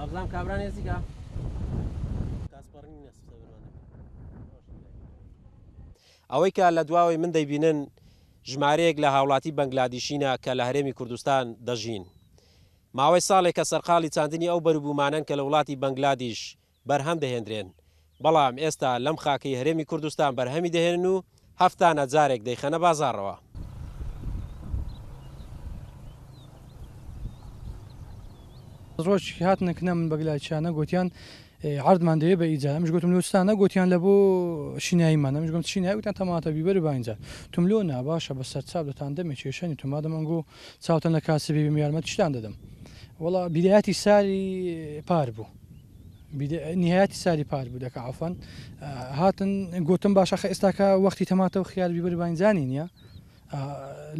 بابزان کابران ێزیکە ئەوەی کە لە دواوەی من دەیبینن ژمارەیەک لە هاوڵاتی بەنگلادیشینە کە لە هەرێمی کوردستان دەژین. ماوەی ساڵێک کە سەرقاڵی چاندنی ئەو بەروبوومانن کە لە وڵاتی بەنگلادیش بەرهەم دەهێنرێن، بەڵام ئێستا لەم خاکەی هەرێمی کوردستان بەرهەمی دەهێنن و هەفتانە جارێک دەیخەنە بازاڕەوە. ڕۆژی هاتنەکەە من بەگلایچانە گوتیان عردمان دەیە بە ئیجا ئەمش گوتم لۆستانە گوتیان لە بۆ شیناییمان ئەمش گوتم شینایی وتیان تەماتە بیبەر باینجا تم لۆ ناباشە بە سەرچاو دەتان دەمێ کێشەنی تومادەمەنگو چاوتەن لە کاسبی بمیارمە تشتان دەدەم وڵا بیدایەتی ساری پار بوو نهایەتی ساری پار بوو دەکە عفەن هاتن گوتم باشە خە ئێستاکە وەختی تەماتە و خیال بیبەر باینجانی نییە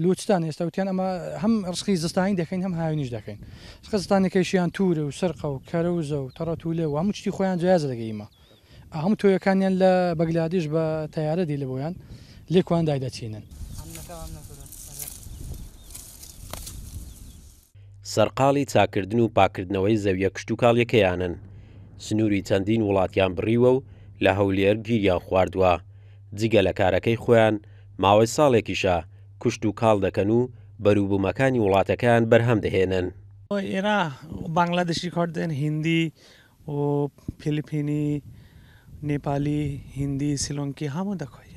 لوچستان ئێستا وتیان ئەمە هەم ڕسقی زستانی دەکەین هەم هاوینیش دەکەین زستانەکەیشیان توورە و سەرقە و کەرەوزە و تەڕەتولێ و هەموو شتی خۆیان جیاز دەگەیمە هەموو تۆیەکانیان لە بەگلادیش بە تەیارە دی لە بۆیان لێکوان دایدەچینن. سەرقاڵی چاکردن و پاکردنەوەی زەویە کشت و کاڵیەکەیانن سنووری چەندین وڵاتیان بڕیوە و لە هەولێر گیریان خواردووە جگە لە کارەکەی خۆیان ماوەی ساڵێکیشە کوشت و کاڵ دەکەن و بەروبوومەکانی وڵاتەکان بەرهەم دەهێنن. ئێرە بانگلادشی کردن هندی و فیلیپینی نێپالی هندی سیلۆنکی هەموو دەکۆی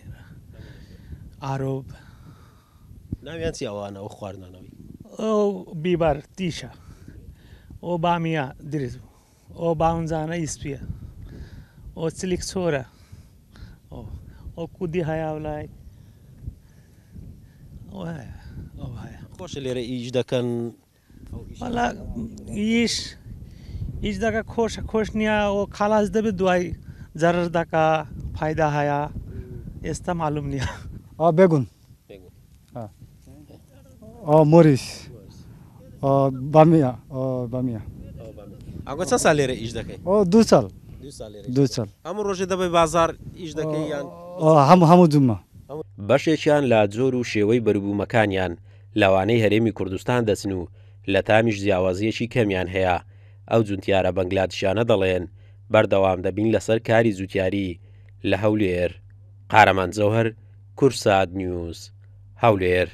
ئارۆب ناویان چی ئەوانە ئەو خواردنەوەی ئەو بیبەر تیشە ئەو بامیە درێت ئەو باونجانە ئیسپیە ئەو چلیک چۆرە ئەو کودی هەیە وڵای خۆشە لێرە ئیش دەکەن هیچ دەکە خۆشە خۆش نییە و خالاس دەبێت دوای جەرر دەکە پایدا هەیە ئێستا معلوم نییە. بێگون مۆریس بامیە ئەگە چەند ساڵ لێرە ئیش دەکەین؟ دو ساڵ هەموو ڕۆژێ دەبێت بازار ئیش دەکەی یان هەموو دومە بەشێکیان لە جۆر و شێوەی بەروبوومەکانیان لەوانەی هەرێمی کوردستان دەچن و لە تامیش جیاوازیەکی کەمیان هەیە ئەو جونتیارە بەنگلادیشانە دەڵێن بەردەوام دەبین لەسەر کاری جوتیاری لە هەولێر. قارەمان جەوهەر، کورسات نیوز، هەولێر.